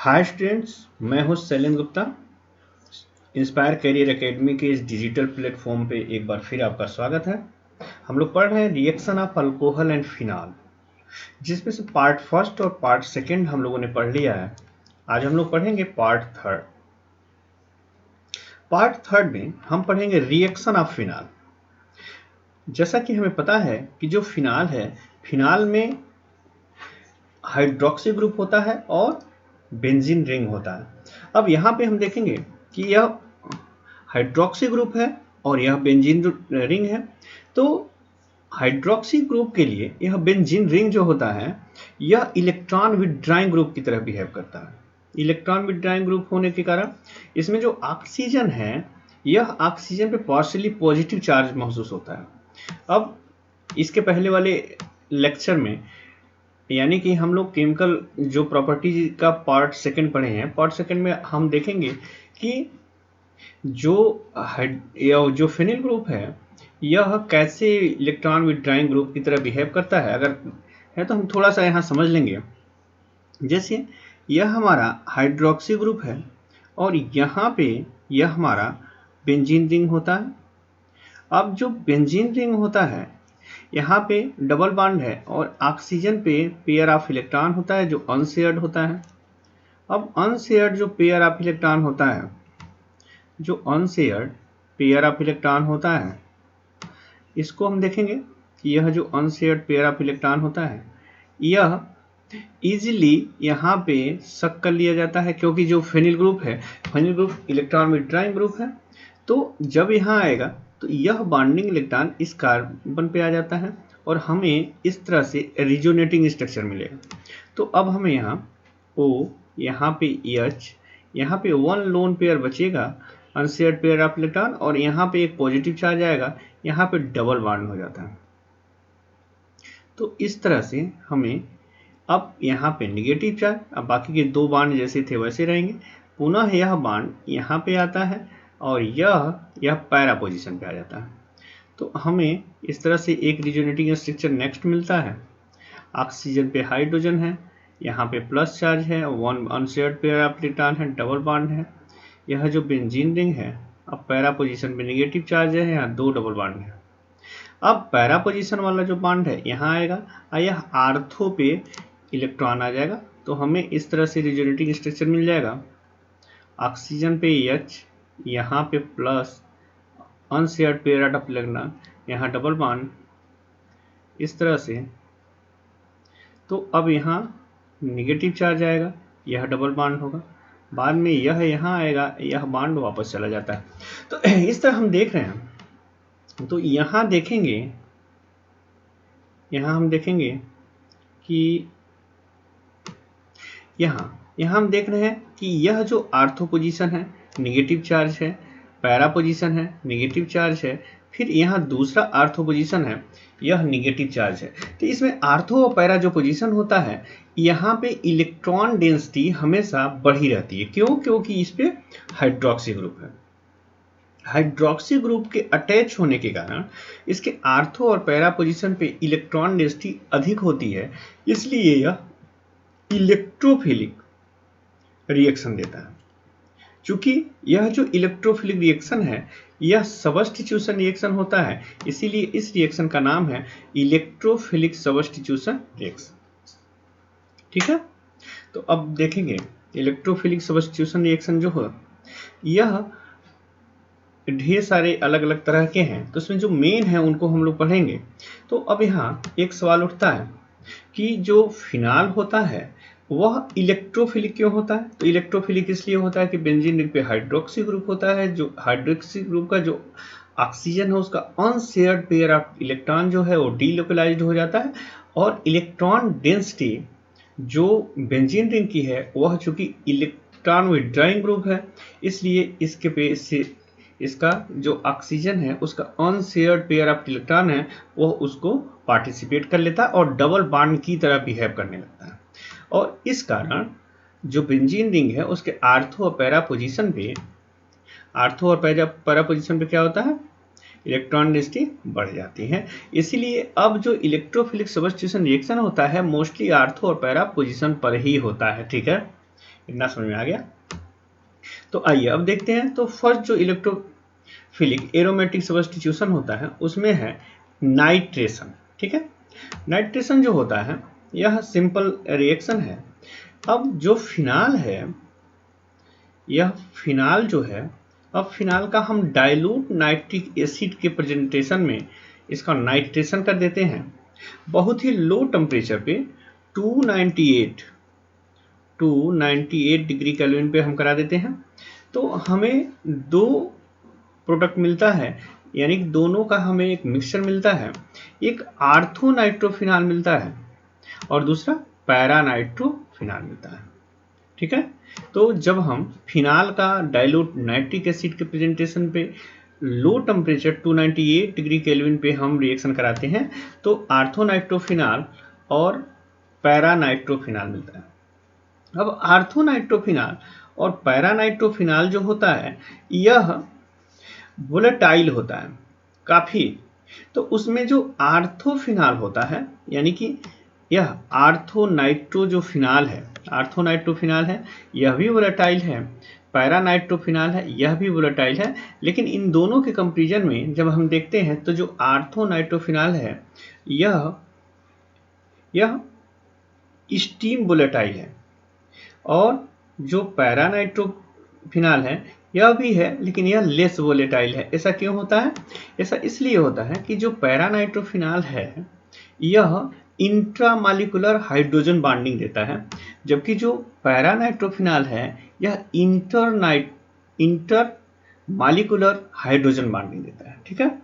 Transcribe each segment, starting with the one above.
Hi students, मैं हूं Shailendra Gupta. Inspire career academy के इस डिजिटल प्लेटफॉर्म पे एक बार फिर आपका स्वागत है। हम लोग पढ़ रहे हैं reaction of alcohol and phenol, जिसमें से पार्ट फर्स्ट और पार्ट सेकंड हम लोगों ने पढ़ लिया है। आज हम लोग पढ़ेंगे पार्ट थर्ड। पार्ट थर्ड में हम पढ़ेंगे रिएक्शन ऑफ फिनॉल। जैसा कि हमें पता है कि जो फिनॉल है, फिनॉल में हाइड्रोक्सी ग्रुप होता है और बेंजीन रिंग होता है। अब यहाँ पे हम देखेंगे कि यह हाइड्रोक्सी ग्रुप है और यह बेंजीन रिंग है। तो हाइड्रोक्सी ग्रुप के लिए यह बेंजीन रिंग जो होता है, यह इलेक्ट्रॉन विथड्राइंग ग्रुप की तरह बिहेव करता है। इलेक्ट्रॉन विथड्राइंग ग्रुप होने के कारण इसमें जो ऑक्सीजन है, यह ऑक्सीजन पे पार्शियली पॉजिटिव चार्ज महसूस होता है। अब इसके पहले वाले लेक्चर में, यानी कि हम लोग केमिकल जो प्रॉपर्टी का पार्ट सेकंड पढ़े हैं, पार्ट सेकंड में हम देखेंगे कि जो फिनिल ग्रुप है, यह कैसे इलेक्ट्रॉन विथड्राइंग ग्रुप की तरह बिहेव करता है। अगर है तो हम थोड़ा सा यहाँ समझ लेंगे। जैसे यह हमारा हाइड्रोक्सी ग्रुप है और यहाँ पे यह हमारा बेंजीन रिंग होता है। अब जो बेंजीन रिंग होता है, यहाँ पे डबल बॉन्ड है और ऑक्सीजन पे पेयर ऑफ इलेक्ट्रॉन होता है जो अनशेयर्ड होता है। अब अनशेयर्ड जो पेयर ऑफ इलेक्ट्रॉन होता है, जो अनशेयर्ड पेयर ऑफ इलेक्ट्रॉन होता है, इसको हम देखेंगे कि यह जो अनशेयर्ड पेयर ऑफ इलेक्ट्रॉन होता है, यह इजीली यहाँ पे शक कर लिया जाता है, क्योंकि जो फेनिल ग्रुप है, फेनिल ग्रुप इलेक्ट्रॉन विथड्राइंग ग्रुप है। तो जब यहाँ आएगा तो यह बॉन्डिंग इलेक्ट्रॉन इस कार्बन पे आ जाता है और हमें इस तरह से रिजोनेटिंग स्ट्रक्चर मिलेगा। तो अब हमें यहाँ O, यहाँ पे H, यहाँ पे वन लोन पेयर बचेगा अनशेयर्ड पेयर ऑफ इलेक्ट्रॉन और यहाँ पे एक पॉजिटिव चार्ज आएगा, यहाँ पे डबल बॉन्ड हो जाता है। तो इस तरह से हमें अब यहाँ पे निगेटिव चार्ज, अब बाकी के दो बॉन्ड जैसे थे वैसे रहेंगे। पुनः यह बॉन्ड यहाँ पे आता है और यह पैरा पोजीशन पे आ जाता है। तो हमें इस तरह से एक रिजोनेटिंग स्ट्रक्चर नेक्स्ट मिलता है। ऑक्सीजन पे हाइड्रोजन है, यहाँ पे प्लस चार्ज है, one unshared pair of electron है, डबल बॉन्ड है। यह जो बेंजीन रिंग है, अब पैरा पोजीशन पे निगेटिव चार्ज है, यहाँ दो डबल बॉन्ड है। अब पैरा पोजीशन वाला जो बॉन्ड है यहाँ आएगा और यह आर्थो पे इलेक्ट्रॉन आ जाएगा। तो हमें इस तरह से रिजोनेटिंग स्ट्रक्चर मिल जाएगा। ऑक्सीजन पे H, यहाँ पे plus unshared pair of electron, यहाँ डबल बॉन्ड, इस तरह से। तो अब यहाँ निगेटिव चार्ज आएगा, यह डबल बॉन्ड होगा, बाद में यह यहाँ आएगा, यह बॉन्ड वापस चला जाता है। तो इस तरह हम देख रहे हैं। तो यहाँ देखेंगे, यहाँ हम देखेंगे कि यहाँ हम देख रहे हैं कि यह जो आर्थो पोजीशन है, निगेटिव चार्ज है, पैरा पोजीशन है, निगेटिव चार्ज है, फिर यहाँ दूसरा आर्थो पोजीशन है, यह निगेटिव चार्ज है। तो इसमें आर्थो और पैरा जो पोजीशन होता है, यहाँ पे इलेक्ट्रॉन डेंसिटी हमेशा बढ़ी रहती है। क्यों? क्योंकि इस पे हाइड्रोक्सी ग्रुप है। हाइड्रोक्सी ग्रुप के अटैच होने के कारण इसके आर्थो और पैरा पोजीशन पे इलेक्ट्रॉन डेंसिटी अधिक होती है, इसलिए यह इलेक्ट्रोफिलिक रिएक्शन देता है। चूंकि यह जो इलेक्ट्रोफिलिक रिएक्शन है, यह सबस्टिट्यूशन रिएक्शन होता है, इसीलिए इस रिएक्शन का नाम है इलेक्ट्रोफिलिक सबस्टिट्यूशन रिएक्शन। ठीक है, तो अब देखेंगे इलेक्ट्रोफिलिक सबस्टिट्यूशन रिएक्शन जो है, यह ढेर सारे अलग अलग तरह के हैं। तो उसमें जो मेन है उनको हम लोग पढ़ेंगे। तो अब यहाँ एक सवाल उठता है कि जो फिनाल होता है वह इलेक्ट्रोफिलिक क्यों होता है? तो इलेक्ट्रोफिलिक इसलिए होता है कि बेंजीन रिंग पे हाइड्रोक्सी ग्रुप होता है, जो हाइड्रोक्सी ग्रुप का जो ऑक्सीजन है उसका अनशेयर्ड पेयर ऑफ इलेक्ट्रॉन जो है वो डीलोकलाइज्ड हो जाता है, और इलेक्ट्रॉन डेंसिटी जो बेंजीन रिंग की है वह चूंकि इलेक्ट्रॉन विथड्राइंग ग्रुप है, इसलिए इसके पे से इसका जो ऑक्सीजन है उसका अनशेयर्ड पेयर ऑफ इलेक्ट्रॉन है वह उसको पार्टिसिपेट कर लेता है और डबल बॉन्ड की तरह बिहेव करने लगता है। और इस कारण जो बेंजीन रिंग है उसके आर्थो और पैरा पोजीशन पे, आर्थो और पैरा पोजीशन पे क्या होता है? इलेक्ट्रॉन डेंसिटी बढ़ जाती है। इसीलिए अब जो इलेक्ट्रोफिलिक सबस्टिट्यूशन रिएक्शन होता है मोस्टली आर्थो और पैरा पोजीशन पर ही होता है। ठीक है, इतना समझ में आ गया। तो आइए अब देखते हैं। तो फर्स्ट जो इलेक्ट्रोफिलिक एरोमेटिक सब्स्टिट्यूशन होता है उसमें है नाइट्रेशन। ठीक है, नाइट्रेशन जो होता है यह सिंपल रिएक्शन है। अब जो फिनाल है, यह फिनाल जो है, अब फिनाल का हम डाइल्यूट नाइट्रिक एसिड के प्रेजेंटेशन में इसका नाइट्रेशन कर देते हैं बहुत ही लो टेम्परेचर पे 298 डिग्री केल्विन पे हम करा देते हैं। तो हमें दो प्रोडक्ट मिलता है, यानी कि दोनों का हमें एक मिक्सचर मिलता है। एक आर्थो नाइट्रोफिनाल मिलता है और दूसरा पैरा नाइट्रोफिनाल मिलता है। ठीक है, तो जब हम फिनाल का डाइल्यूट नाइट्रिक एसिड के प्रेजेंटेशन पे लो टेम्परेचर 298 डिग्री केल्विन पे हम रिएक्शन कराते हैं तो आर्थो नाइट्रोफिनाल और पैरा नाइट्रोफिनाल मिलता है। अब आर्थो नाइट्रोफिनाल और पैरा नाइट्रोफिनाल जो होता है यह वोलेटाइल होता है काफ़ी। तो उसमें जो आर्थोफिनाल होता है, यानी कि यह आर्थो नाइट्रो जो फिनाल है, आर्थो नाइट्रोफिनाल है, यह भी वोलेटाइल है। पैरा नाइट्रोफिनाल है, यह भी वोलेटाइल है। लेकिन इन दोनों के कंपेरिजन में जब हम देखते हैं तो जो आर्थो नाइट्रोफिनाल है यह स्टीम वोलेटाइल है और जो पैरा नाइट्रोफिनाल है यह भी है, लेकिन यह लेस वोलेटाइल है। ऐसा क्यों होता है? ऐसा इसलिए होता है कि जो पैरा नाइट्रोफिनाल है यह इंट्रामालिकुलर हाइड्रोजन बॉन्डिंग देता है, जबकि जो पैरा नाइट्रोफिनाल है यह इंटर मालिकुलर हाइड्रोजन बॉन्डिंग देता है। ठीक है,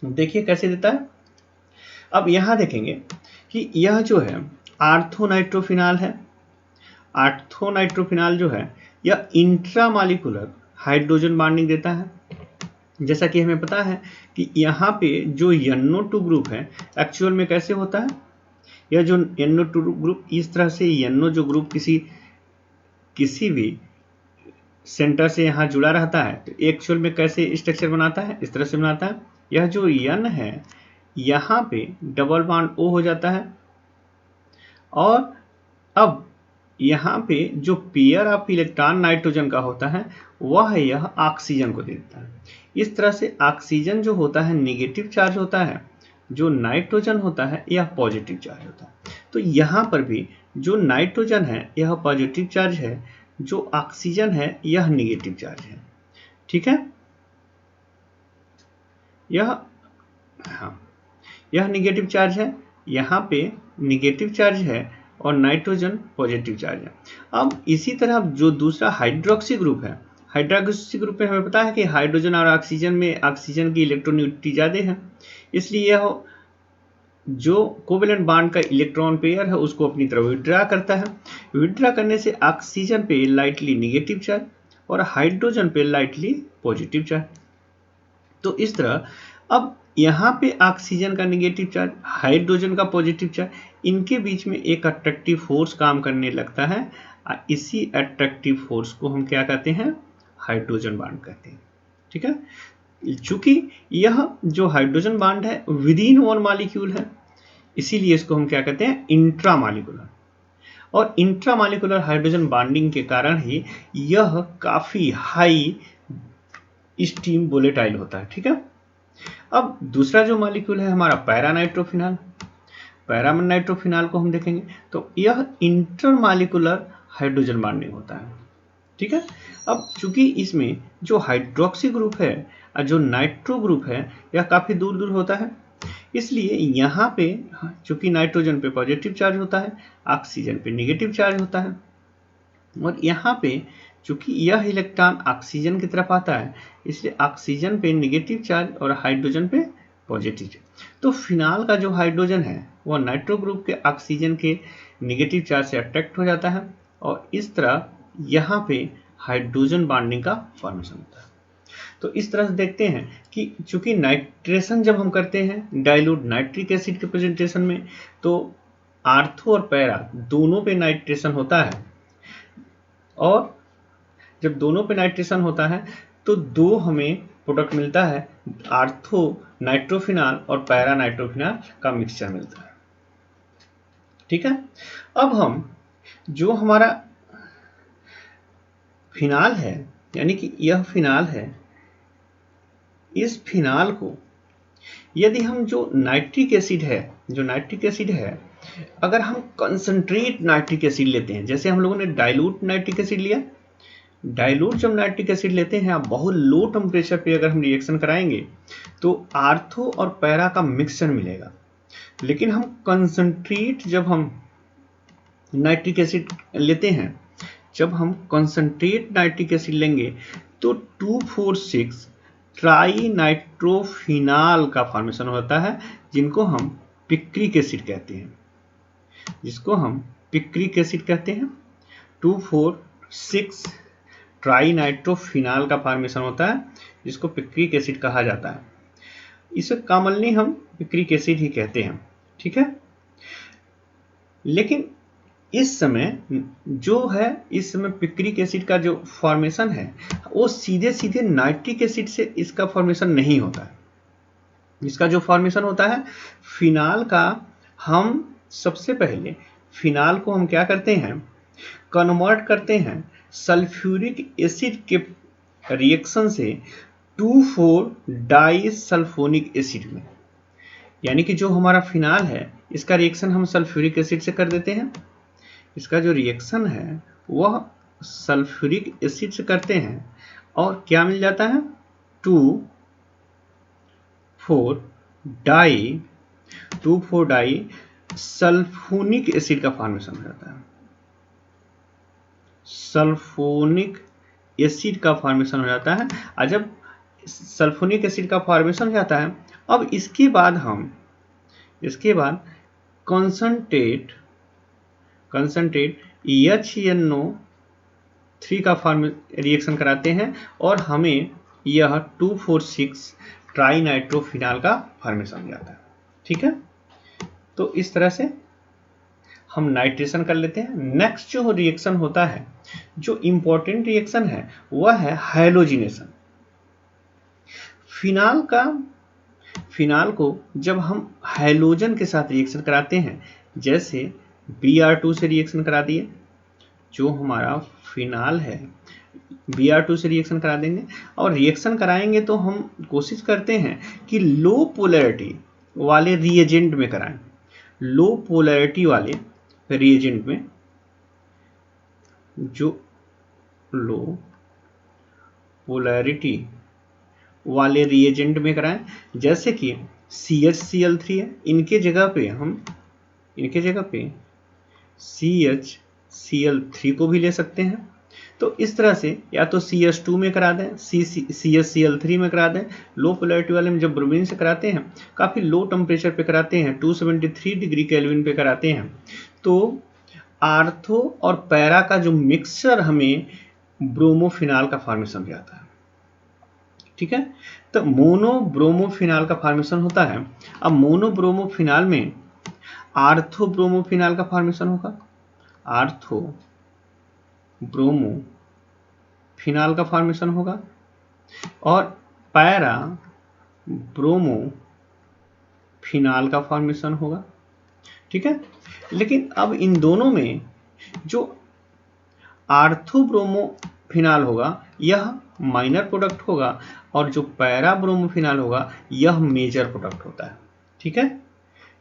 देखिए कैसे देता है। अब यहां देखेंगे कि यह जो है आर्थो नाइट्रोफिनाल है, आर्थो नाइट्रोफिनाल जो है यह इंट्रामालिकुलर हाइड्रोजन बॉन्डिंग देता है। जैसा कि हमें पता है कि यहाँ पे जो NO2 ग्रुप है एक्चुअल में कैसे होता है, यह जो NO2 ग्रुप इस तरह से NO जो ग्रुप किसी भी सेंटर से यहाँ जुड़ा रहता है तो एक्चुअल में कैसे स्ट्रक्चर बनाता है, इस तरह से बनाता है। यह जो N है यहाँ पे डबल बॉन्ड O हो जाता है और अब यहाँ पे जो पेयर ऑफ इलेक्ट्रॉन नाइट्रोजन का होता है वह यह ऑक्सीजन को देता है। इस तरह से ऑक्सीजन जो होता है नेगेटिव चार्ज होता है, जो नाइट्रोजन होता है यह पॉजिटिव चार्ज होता है। तो यहाँ पर भी जो नाइट्रोजन है यह पॉजिटिव चार्ज है, जो ऑक्सीजन है यह नेगेटिव चार्ज है। ठीक है, यह नेगेटिव चार्ज है, यहाँ पे नेगेटिव चार्ज है और नाइट्रोजन पॉजिटिव चार्ज है। अब इसी तरह जो दूसरा हाइड्रोक्सी ग्रुप है, हाइड्रोक्सी ग्रुप में हमें पता है कि हाइड्रोजन और ऑक्सीजन में ऑक्सीजन की इलेक्ट्रोनेगेटिविटी ज़्यादा है, इसलिए यह जो कोवेलेंट बॉन्ड का इलेक्ट्रॉन पेयर है उसको अपनी तरफ विड्रा करता है। विड्रा करने से ऑक्सीजन पे लाइटली नेगेटिव चार्ज और हाइड्रोजन पे लाइटली पॉजिटिव चार्ज। तो इस तरह अब यहाँ पे ऑक्सीजन का नेगेटिव चार्ज, हाइड्रोजन का पॉजिटिव चार्ज, इनके बीच में एक अट्रैक्टिव फोर्स काम करने लगता है। इसी अट्रैक्टिव फोर्स को हम क्या कहते हैं? हाइड्रोजन बॉन्ड कहते हैं। ठीक है, चूंकि यह जो हाइड्रोजन बॉन्ड है विद इन वन मॉलिक्यूल है, इसीलिए इसको हम क्या कहते हैं? इंट्रामॉलिक्यूलर। और इंट्रामॉलिक्यूलर हाइड्रोजन बॉन्डिंग के कारण ही यह काफी हाई स्टीम वोलेटाइल होता है। ठीक है, अब दूसरा जो मॉलिक्यूल है हमारा पैरा नाइट्रोफिनाल, पैरा नाइट्रोफिनाल को हम देखेंगे तो यह इंटरमॉलिक्यूलर हाइड्रोजन बॉन्डिंग होता है। ठीक है, अब चूंकि इसमें जो हाइड्रोक्सी ग्रुप है और जो नाइट्रो ग्रुप है यह काफ़ी दूर दूर होता है, इसलिए यहाँ पे चूंकि नाइट्रोजन पे पॉजिटिव चार्ज होता है, ऑक्सीजन पे नेगेटिव चार्ज होता है, और यहाँ पे चूंकि यह इलेक्ट्रॉन ऑक्सीजन की तरफ आता है इसलिए ऑक्सीजन पे नेगेटिव चार्ज और हाइड्रोजन पे पॉजिटिव चार्ज। तो फिनाल का जो हाइड्रोजन है वह नाइट्रो ग्रुप के ऑक्सीजन के नेगेटिव चार्ज से अट्रैक्ट हो जाता है और इस तरह यहाँ पे हाइड्रोजन बॉन्डिंग का फॉर्मेशन होता है। तो इस तरह से देखते हैं कि चूंकि नाइट्रेशन जब हम करते हैं डाइल्यूट नाइट्रिक एसिड के प्रेजेंटेशन में तो आर्थो और पैरा दोनों पे नाइट्रेशन होता है, और जब दोनों पे नाइट्रेशन होता है तो दो हमें प्रोडक्ट मिलता है, आर्थो नाइट्रोफिनाल और पैरा नाइट्रोफिनाल का मिक्सचर मिलता है। ठीक है, अब हम जो हमारा फिनाल है, यानी कि यह फिनाल है, इस फिनाल को यदि हम जो नाइट्रिक एसिड है, अगर हम कंसंट्रेट नाइट्रिक एसिड लेते हैं, जैसे हम लोगों ने डाइल्यूट नाइट्रिक एसिड लिया, डाइल्यूट जब नाइट्रिक एसिड लेते हैं आप बहुत लो टेम्परेचर पे अगर हम रिएक्शन कराएंगे तो आर्थो और पैरा का मिक्सचर मिलेगा। लेकिन हम कंसंट्रेट जब हम नाइट्रिक एसिड लेते हैं, जब हम कंसंट्रेट नाइट्रिक एसिड लेंगे तो 2,4,6 ट्राई नाइट्रोफिनाल का फॉर्मेशन होता है, जिनको हम पिक्रिक एसिड कहते हैं, 2,4,6 ट्राई नाइट्रोफिनाल का फॉर्मेशन होता है, जिसको पिक्रिक एसिड कहा जाता है। इसे कॉमनली हम पिक्रिक एसिड ही कहते हैं, ठीक है। लेकिन इस समय पिक्रिक एसिड का जो फॉर्मेशन है वो सीधे सीधे नाइट्रिक एसिड से इसका फॉर्मेशन नहीं होता है। इसका जो फॉर्मेशन होता है फिनाल का, हम सबसे पहले फिनाल को हम क्या करते हैं, कन्वर्ट करते हैं सल्फ्यूरिक एसिड के रिएक्शन से 2,4-डाइसल्फोनिक एसिड में। यानी कि जो हमारा फिनाल है इसका रिएक्शन हम सल्फ्यूरिक एसिड से कर देते हैं, इसका जो रिएक्शन है वह सल्फ्यूरिक एसिड से करते हैं और क्या मिल जाता है, 2,4-डाई सल्फोनिक एसिड का फॉर्मेशन हो जाता है। सल्फोनिक एसिड का फॉर्मेशन हो जाता है। और जब सल्फोनिक एसिड का फॉर्मेशन हो जाता है, अब इसके बाद कंसंट्रेट HNO3 का रिएक्शन कराते हैं और हमें यह 2,4,6 ट्राई नाइट्रोफिनाल का फॉर्मेशन हो जाता है, ठीक है। तो इस तरह से हम नाइट्रेशन कर लेते हैं। नेक्स्ट जो रिएक्शन होता है, जो इंपॉर्टेंट रिएक्शन है, वह है हैलोजिनेशन। फिनाल को जब हम हैलोजन के साथ रिएक्शन कराते हैं, जैसे Br2 से रिएक्शन करा दिए, जो हमारा फिनाल है Br2 से रिएक्शन करा देंगे और रिएक्शन कराएंगे तो हम कोशिश करते हैं कि लो पोलैरिटी वाले रिएजेंट में कराएं। लो पोलैरिटी वाले रिएजेंट में, जो लो पोलैरिटी वाले रिएजेंट में कराएं, जैसे कि CHCl3 है, इनके जगह पे CHCl3 को भी ले सकते हैं। तो इस तरह से या तो CH2 में करा दें, CHCl3 में करा दें। लो पोलैरिटी वाले में जब ब्रोमीन से कराते हैं, काफ़ी लो टेम्परेचर पे कराते हैं, 273 डिग्री केल्विन पे कराते हैं, तो आर्थो और पैरा का जो मिक्सचर हमें ब्रोमोफिनाल का फॉर्मेशन हो जाता है, ठीक है। तो मोनोब्रोमोफिनाल का फॉर्मेशन होता है। अब मोनोब्रोमोफिनाल में आर्थोब्रोमोफिनाल का फॉर्मेशन होगा, आर्थोब्रोमोफिनाल का फॉर्मेशन होगा, और पैरा ब्रोमोफिनाल का फॉर्मेशन होगा, ठीक है। लेकिन अब इन दोनों में जो आर्थोब्रोमोफिनाल होगा यह माइनर प्रोडक्ट होगा, और जो पैरा ब्रोमोफिनाल होगा यह मेजर प्रोडक्ट होता है, ठीक है।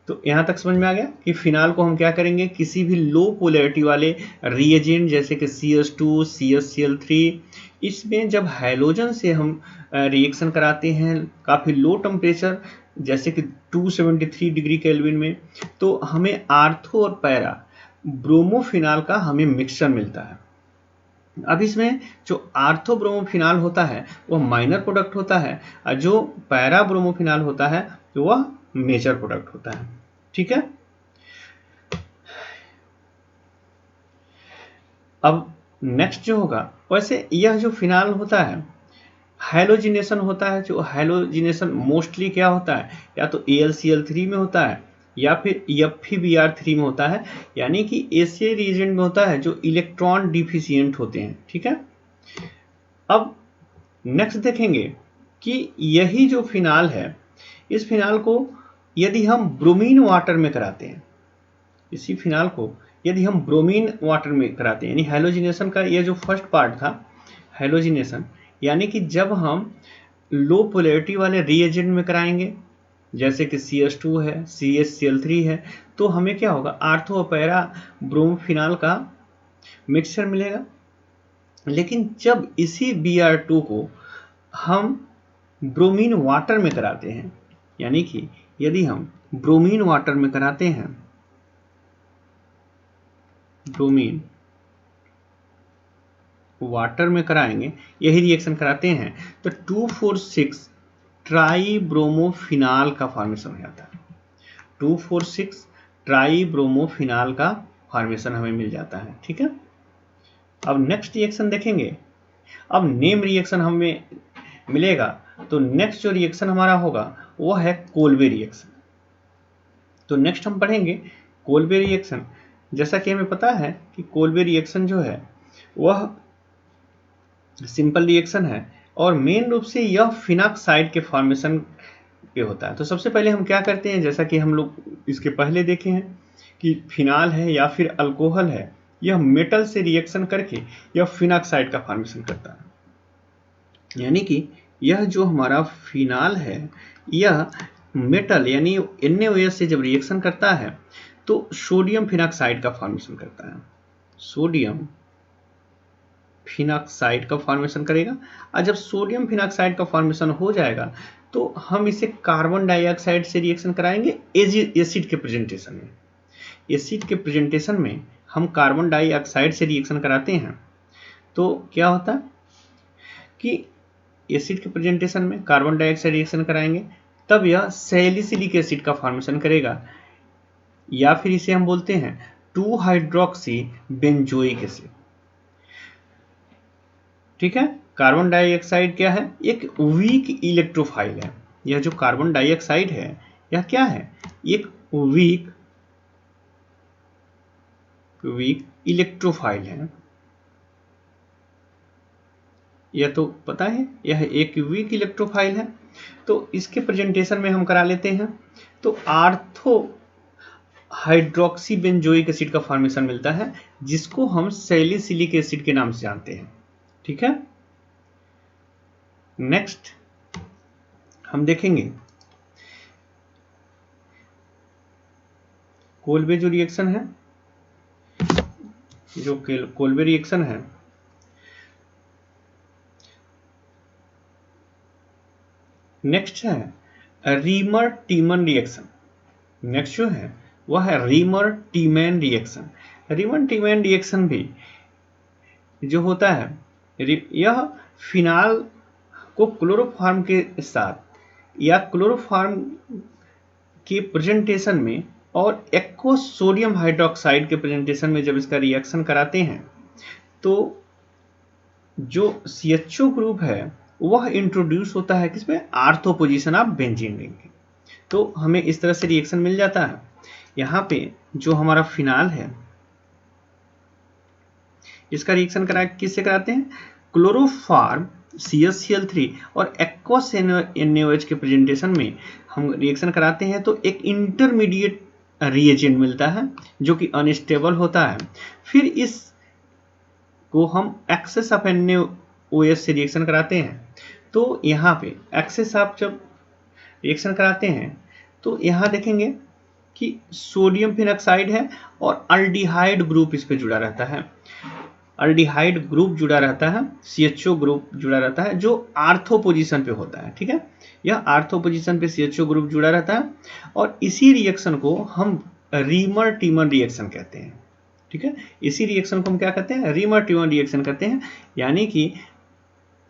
तो यहाँ तक समझ में आ गया कि फिनाल को हम क्या करेंगे, किसी भी लो पोलैरिटी वाले रिएजेंट जैसे कि CH2, CHCl3, इसमें जब हैलोजन से हम रिएक्शन कराते हैं काफ़ी लो टेम्परेचर जैसे कि 273 डिग्री केल्विन में, तो हमें आर्थो और पैरा ब्रोमोफिनाल का हमें मिक्सचर मिलता है। अब इसमें जो आर्थो ब्रोमोफिनाल होता है वह माइनर प्रोडक्ट होता है, और जो पैरा ब्रोमोफिनाल होता है वह मेजर प्रोडक्ट होता है, ठीक है। अब नेक्स्ट जो होगा, वैसे यह जो फिनाल होता है हैलोजिनेशन होता है। जो हैलोजिनेशन मोस्टली क्या होता है, या तो AlCl3 में होता है या फिर FeBr3 में होता है, यानी कि ऐसे रिएजेंट में होता है जो इलेक्ट्रॉन डिफिशिएंट होते हैं, ठीक है। अब नेक्स्ट देखेंगे कि यही जो फिनाल है, इस फिनाल को यदि हम ब्रोमीन वाटर में कराते हैं, यानी हैलोजिनेशन का यह जो फर्स्ट पार्ट था हैलोजिनेशन यानी कि जब हम लो पोलैरिटी वाले रिएजेंट में कराएंगे, जैसे कि CH2 है, CHCl3 है, तो हमें क्या होगा, आर्थो और पैरा ब्रोमोफिनाल का मिक्सचर मिलेगा। लेकिन जब इसी Br2 को हम ब्रोमीन वाटर में कराते हैं, यानी कि यदि हम ब्रोमीन वाटर में कराते हैं, ब्रोमीन वाटर में कराएंगे, यही रिएक्शन कराते हैं, तो 2,4,6 ट्राईब्रोमोफिनाल का फॉर्मेशन हो जाता है। 2,4,6 ट्राईब्रोमोफिनाल का फॉर्मेशन हमें मिल जाता है। ठीक है, अब नेक्स्ट रिएक्शन देखेंगे। अब नेम रिएक्शन हमें मिलेगा, तो नेक्स्ट जो रिएक्शन हमारा होगा वो है कोल्बे रिएक्शन। तो नेक्स्ट हम पढ़ेंगे कोल्बे रिएक्शन। जैसा कि हमें पता है कि कोल्बे रिएक्शन जो है वह सिंपल रिएक्शन है और मेन रूप से यह फिनॉक्साइड के फॉर्मेशन पे होता है। तो सबसे पहले हम क्या करते हैं, जैसा कि हम लोग इसके पहले देखे हैं कि फिनाल है या फिर अल्कोहल है, यह मेटल से रिएक्शन करके यह फिनॉक्साइड का फॉर्मेशन करता है। यानी कि यह जो हमारा फिनाल है यह मेटल यानी NaOH से जब रिएक्शन करता है तो सोडियम फिनॉक्साइड का फॉर्मेशन करता है, सोडियम फिनॉक्साइड का फॉर्मेशन करेगा। और जब सोडियम फिनॉक्साइड का फॉर्मेशन हो जाएगा तो हम इसे कार्बन डाइऑक्साइड से रिएक्शन कराएंगे एसिड के प्रेजेंटेशन में। एसिड के प्रेजेंटेशन में हम कार्बन डाइऑक्साइड से रिएक्शन कराते हैं तो क्या होता है कि एसिड के प्रेजेंटेशन में कार्बन डाइऑक्साइड रिएक्शन कराएंगे, तब यह सैलिसिलिक एसिड का फॉर्मेशन करेगा, या फिर इसे हम बोलते हैं 2-हाइड्रोक्सी बेंजोइक एसिड। ठीक है, कार्बन डाइऑक्साइड क्या है, एक वीक इलेक्ट्रोफाइल है। यह जो कार्बन डाइऑक्साइड है यह क्या है, एक वीक इलेक्ट्रोफाइल है। यह तो पता है, यह एक वीक इलेक्ट्रोफाइल है। तो इसके प्रेजेंटेशन में हम करा लेते हैं तो आर्थो हाइड्रोक्सी बेंजोइक एसिड का फॉर्मेशन मिलता है, जिसको हम सैलिसिलिक एसिड के नाम से जानते हैं। ठीक है, नेक्स्ट हम देखेंगे कोल्बे जो रिएक्शन है, जो कोल्बे रिएक्शन है नेक्स्ट है रीमर टीमन रिएक्शन। नेक्स्ट जो है वह है रीमर टीमैन रिएक्शन। रीमर टीमैन रिएक्शन भी जो होता है, यह फिनाल को क्लोरोफॉर्म के साथ या क्लोरोफॉर्म के प्रेजेंटेशन में और एक्वस सोडियम हाइड्रोक्साइड के प्रेजेंटेशन में जब इसका रिएक्शन कराते हैं तो जो CHO ग्रुप है वह इंट्रोड्यूस होता है किसमें, ortho position of benzene ring. तो हमें इस तरह से रिएक्शन मिल जाता है। यहाँ पे जो हमारा फिनाल है इसका रिएक्शन किससे कराते हैं, क्लोरोफॉर्म CHCl3 और एक्वस NaOH के प्रेजेंटेशन में हम रिएक्शन कराते हैं तो एक इंटरमीडिएट रिएजेंट मिलता है जो कि अनस्टेबल होता है। फिर इस को हम एक्सेस ऑफ NaOH से रिएक्शन कराते हैं। तो यहाँ पे एक्सेस ऑफ जब रिएक्शन कराते हैं तो यहाँ देखेंगे कि सोडियम फिनॉक्साइड है और अल्डिहाइड ग्रुप इस पे जुड़ा रहता है। अल्डिहाइड ग्रुप जुड़ा रहता है, CHO ग्रुप जुड़ा रहता है जो आर्थो पोजीशन पे होता है। ठीक है, यह आर्थो पोजीशन पे CHO ग्रुप जुड़ा रहता है और इसी रिएक्शन को हम रीमर टीमन रिएक्शन कहते हैं। ठीक है, इसी रिएक्शन को हम क्या कहते हैं, रीमर टीमन रिएक्शन कहते हैं। यानी कि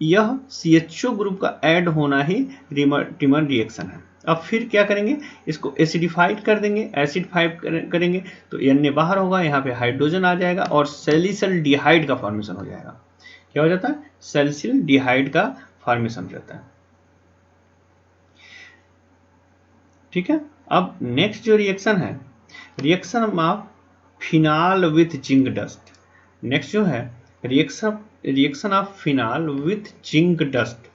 यह CHO ग्रुप का ऐड होना ही रीमर टीमन रिएक्शन है। अब फिर क्या करेंगे, इसको एसिडिफाइड कर देंगे, एसिडिफाइड करेंगे तो Na बाहर होगा, यहाँ पे हाइड्रोजन आ जाएगा और सैलिसिल डिहाइड का फॉर्मेशन हो जाएगा। क्या हो जाता है, सैलिसिल डिहाइड का फॉर्मेशन रहता है। ठीक है, अब नेक्स्ट जो रिएक्शन है, reaction of phenol with zinc dust. Next जो है reaction of phenol with zinc dust,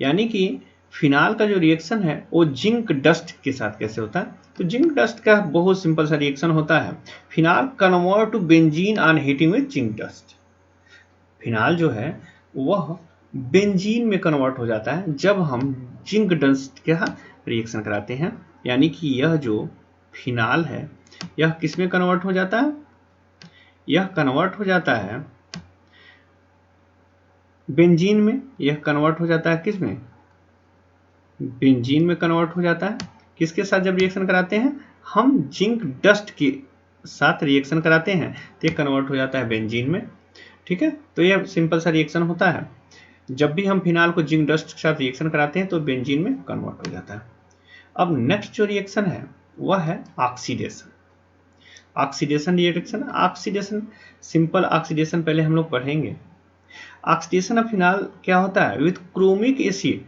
यानी कि फिनाल का जो रिएक्शन है वो जिंक डस्ट के साथ कैसे होता है। तो जिंक डस्ट का बहुत सिंपल सा रिएक्शन होता है, phenol convert to benzene on heating with zinc dust. Phenol जो है वह बेंजीन में कन्वर्ट हो जाता है जब हम जिंक डस्ट का रिएक्शन कराते हैं। यानी कि यह जो फिनाल है यह किस में कन्वर्ट हो जाता है? यह कन्वर्ट हो जाता है बेंजीन में। यह कन्वर्ट हो जाता है किस में? बेंजीन में कन्वर्ट हो जाता है। किसके साथ जब रिएक्शन कराते हैं? हम जिंक डस्ट के साथ रिएक्शन कराते हैं तो ये कन्वर्ट हो जाता है बेंजीन में। ठीक है, तो यह सिंपल सा रिएक्शन होता है। जब भी हम फिनाल को जिंक डस्ट के साथ रिएक्शन कराते हैं तो बेंजीन में कन्वर्ट हो जाता है। अब नेक्स्ट जो रिएक्शन है वह है oxidation. Oxidation reaction, oxidation simple oxidation पहले हम लोग पढ़ेंगे। ऑक्सीडेशन ऑफ फिनाल क्या होता है? With chromic acid,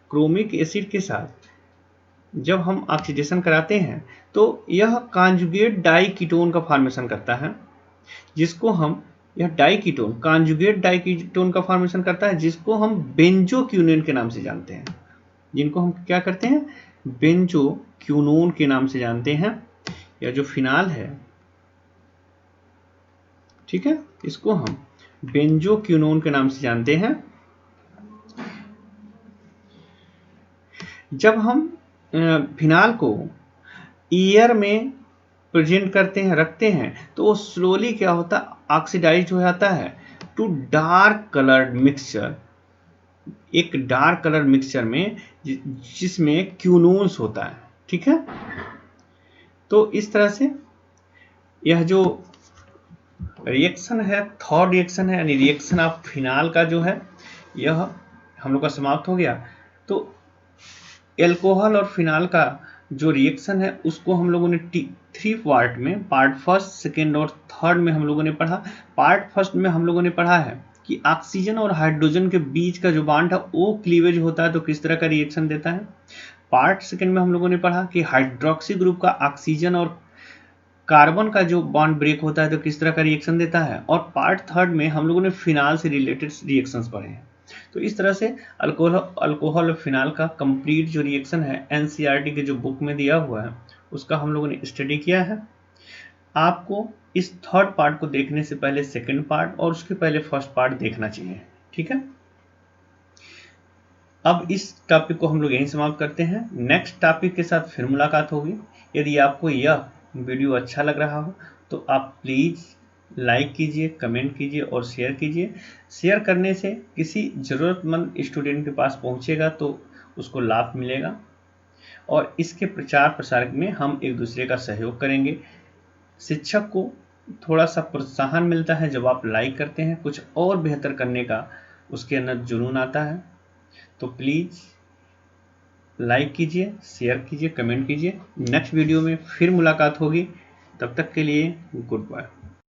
chromic acid के साथ जब हम ऑक्सीडेशन कराते हैं तो यह कॉन्जुगेट डाइकीटोन का फॉर्मेशन करता है, जिसको हम, यह डाइकीटोन कॉन्जुगेट डाइकीटोन का फॉर्मेशन करता है जिसको हम बेंजोक्विनोन के नाम से जानते हैं। जिनको हम क्या करते हैं? बेंजोक्विनोन के नाम से जानते हैं। यह जो फिनाल है, ठीक है, इसको हम बेंजोक्विनोन के नाम से जानते हैं। जब हम फिनाल को एयर में प्रेजेंट करते हैं, रखते हैं, तो वो स्लोली क्या होता है? ऑक्सीडाइज हो जाता है टू डार्क कलर्ड मिक्सचर, एक डार्क कलर मिक्सचर में जिसमें क्यूनोन्स होता है। ठीक है, तो इस तरह से यह जो रिएक्शन है, थर्ड रिएक्शन है, यानी रिएक्शन ऑफ फिनाल का जो है यह हम लोग का समाप्त हो गया। तो एल्कोहल और फिनाल का जो रिएक्शन है उसको हम लोगों ने 3 पार्ट में, पार्ट फर्स्ट, सेकेंड और थर्ड में हम लोगों ने पढ़ा। पार्ट फर्स्ट में हम लोगों ने पढ़ा है कि ऑक्सीजन और हाइड्रोजन के बीच का जो बॉन्ड है वो क्लीवेज होता है तो किस तरह का रिएक्शन देता है। पार्ट सेकेंड में हम लोगों ने पढ़ा कि हाइड्रोक्सी ग्रुप का ऑक्सीजन और कार्बन का जो बॉन्ड ब्रेक होता है तो किस तरह का रिएक्शन देता है। और पार्ट थर्ड में हम लोगों ने फिनाल से रिलेटेड रिएक्शंस पढ़े हैं। तो इस तरह से अल्कोहल और फिनाल का कंप्लीट जो रिएक्शन है एनसीईआरटी के जो बुक में दिया हुआ है उसका हम लोगों ने स्टडी किया है। आपको इस थर्ड पार्ट को देखने से पहले सेकंड पार्ट और उसके पहले फर्स्ट पार्ट देखना चाहिए। ठीक है, अब इस टॉपिक को हम लोग यहीं समाप्त करते हैं। नेक्स्ट टॉपिक के साथ फिर मुलाकात होगी। यदि आपको यह वीडियो अच्छा लग रहा हो तो आप प्लीज़ लाइक कीजिए, कमेंट कीजिए और शेयर कीजिए। शेयर करने से किसी ज़रूरतमंद स्टूडेंट के पास पहुंचेगा तो उसको लाभ मिलेगा और इसके प्रचार प्रसार में हम एक दूसरे का सहयोग करेंगे। शिक्षक को थोड़ा सा प्रोत्साहन मिलता है जब आप लाइक करते हैं, कुछ और बेहतर करने का उसके अंदर जुनून आता है। तो प्लीज़ लाइक कीजिए, शेयर कीजिए, कमेंट कीजिए। नेक्स्ट वीडियो में फिर मुलाकात होगी, तब तक के लिए गुड बाय।